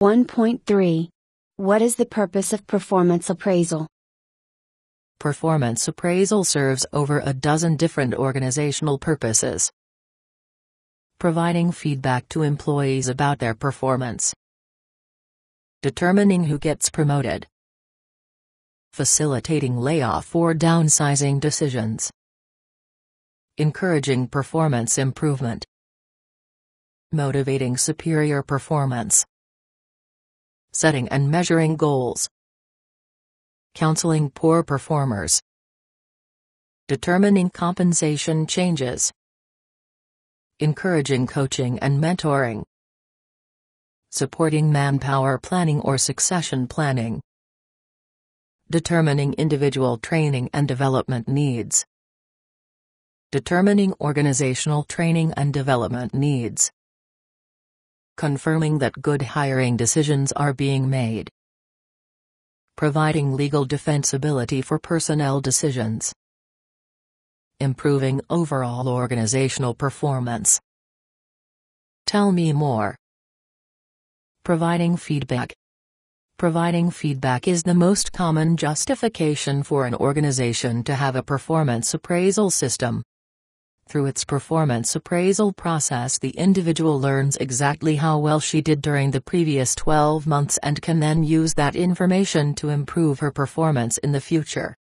1.3. What is the purpose of performance appraisal? Performance appraisal serves over a dozen different organizational purposes. Providing feedback to employees about their performance. Determining who gets promoted. Facilitating layoff or downsizing decisions. Encouraging performance improvement. Motivating superior performance. Setting and measuring goals. Counseling poor performers. Determining compensation changes. Encouraging coaching and mentoring. Supporting manpower planning or succession planning. Determining individual training and development needs. Determining organizational training and development needs. Confirming that good hiring decisions are being made. Providing legal defensibility for personnel decisions. Improving overall organizational performance. Tell me more. Providing feedback. Providing feedback is the most common justification for an organization to have a performance appraisal system. Through its performance appraisal process, the individual learns exactly how well she did during the previous 12 months and can then use that information to improve her performance in the future.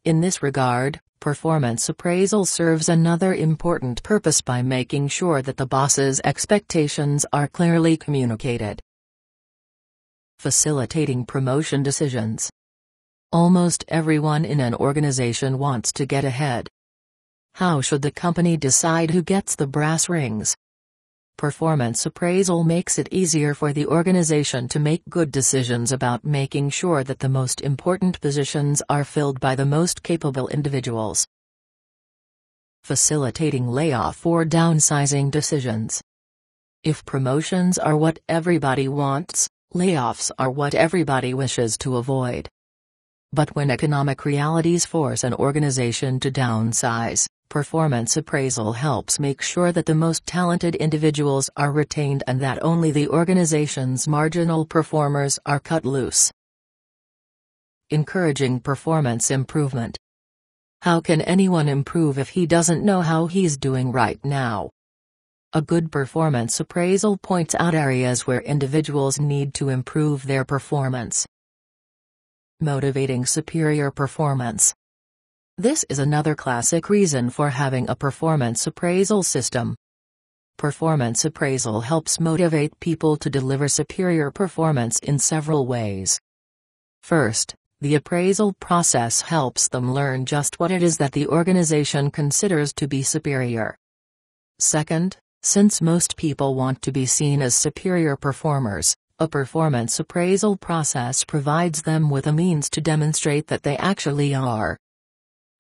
In this regard, performance appraisal serves another important purpose by making sure that the boss's expectations are clearly communicated. Facilitating promotion decisions. Almost everyone in an organization wants to get ahead. How should the company decide who gets the brass rings? Performance appraisal makes it easier for the organization to make good decisions about making sure that the most important positions are filled by the most capable individuals. Facilitating layoff or downsizing decisions. If promotions are what everybody wants, layoffs are what everybody wishes to avoid. But when economic realities force an organization to downsize, performance appraisal helps make sure that the most talented individuals are retained and that only the organization's marginal performers are cut loose. Encouraging performance improvement. How can anyone improve if he doesn't know how he's doing right now? A good performance appraisal points out areas where individuals need to improve their performance. Motivating superior performance. This is another classic reason for having a performance appraisal system. Performance appraisal helps motivate people to deliver superior performance in several ways. First, the appraisal process helps them learn just what it is that the organization considers to be superior. Second, since most people want to be seen as superior performers, a performance appraisal process provides them with a means to demonstrate that they actually are.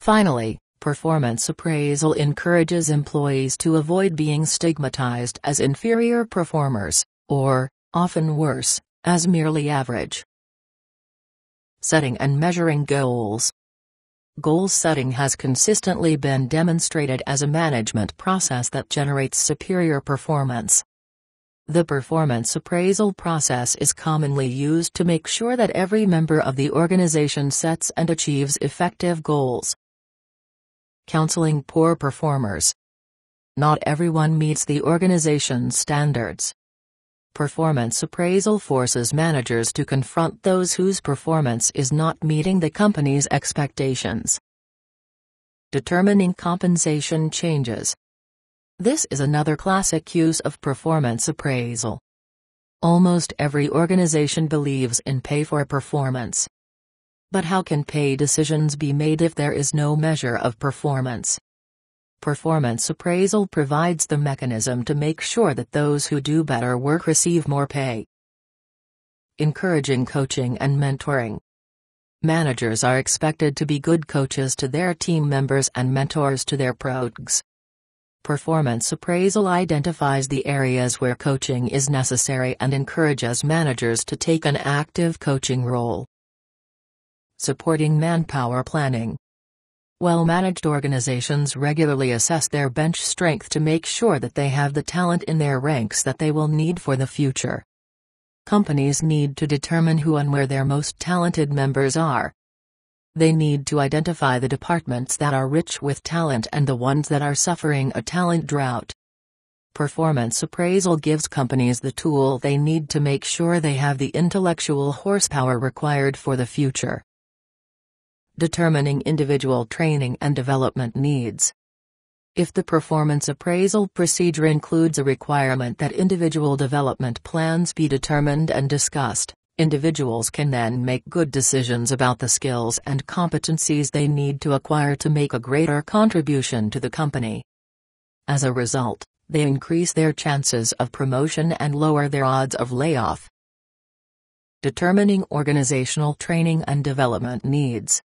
Finally, performance appraisal encourages employees to avoid being stigmatized as inferior performers, or, often worse, as merely average. Setting and measuring goals. Goal setting has consistently been demonstrated as a management process that generates superior performance. The performance appraisal process is commonly used to make sure that every member of the organization sets and achieves effective goals. Counseling poor performers. Not everyone meets the organization's standards. Performance appraisal forces managers to confront those whose performance is not meeting the company's expectations. Determining compensation changes. This is another classic use of performance appraisal. Almost every organization believes in pay for performance. But how can pay decisions be made if there is no measure of performance? Performance appraisal provides the mechanism to make sure that those who do better work receive more pay. Encouraging coaching and mentoring. Managers are expected to be good coaches to their team members and mentors to their progs. Performance appraisal identifies the areas where coaching is necessary and encourages managers to take an active coaching role. Supporting manpower planning. Well-managed organizations regularly assess their bench strength to make sure that they have the talent in their ranks that they will need for the future. Companies need to determine who and where their most talented members are. They need to identify the departments that are rich with talent and the ones that are suffering a talent drought. Performance appraisal gives companies the tool they need to make sure they have the intellectual horsepower required for the future. Determining individual training and development needs. If the performance appraisal procedure includes a requirement that individual development plans be determined and discussed, individuals can then make good decisions about the skills and competencies they need to acquire to make a greater contribution to the company. As a result, they increase their chances of promotion and lower their odds of layoff. Determining organizational training and development needs.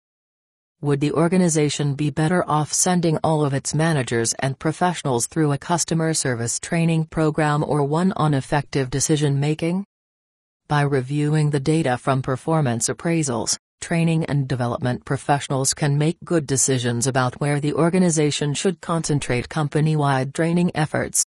Would the organization be better off sending all of its managers and professionals through a customer service training program or one on effective decision-making? By reviewing the data from performance appraisals, training and development professionals can make good decisions about where the organization should concentrate company-wide training efforts.